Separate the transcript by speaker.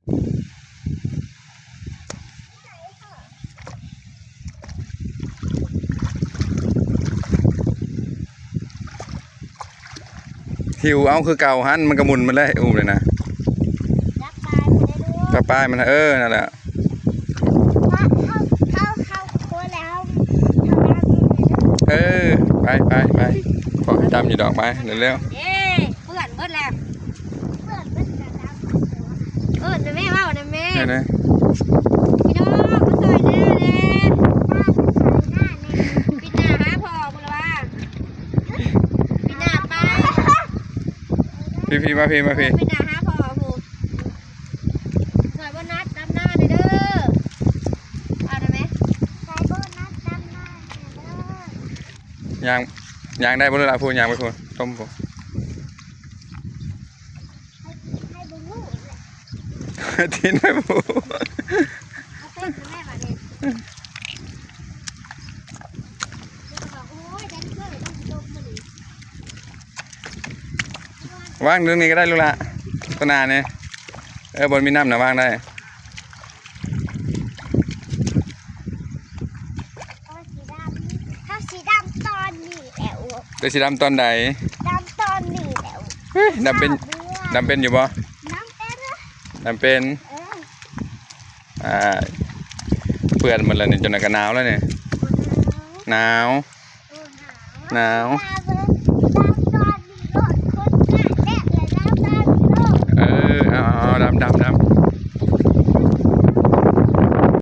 Speaker 1: หิวเอาคือเก่าหันมันกระมุนมันเลยอุ้มเลยนะจับปลายมันนั่นแหละไปขอจำอยู่ดอกไปเร็ว
Speaker 2: เย้เพื่อนเบิดแล้วนะแม่ว่านะแม่พี่น้องมาต่อยหน้าเลยปิดหน้าหาพ่อบุญละว่าปิดหน้าไป
Speaker 1: พี่มาพี่
Speaker 2: ปิดหน้าหาพ่อผูสวยบนนัดดำหน้าเลยเด้อเอาได้ไหมสวยบนนัดดำหน้า
Speaker 1: ยางได้บุญละพูนยางไปพูนต้มพูทิ้งไปพูว่างเรื่องนี้ก็ได้ลูกละต้นนาเนี่ยบนมีน้ำนะว่างได้
Speaker 2: ถ้าสีดำตอนนี้แล้ว
Speaker 1: แต่สีดำตอนใด
Speaker 2: ดำตอนนี้แล้ว
Speaker 1: ดำเป็นอยู่บ่ดำเป็นเปื่อนหมดแล้วเนี่ยจนกระหนาวแล้วเนี่ยหนาวเอาดำ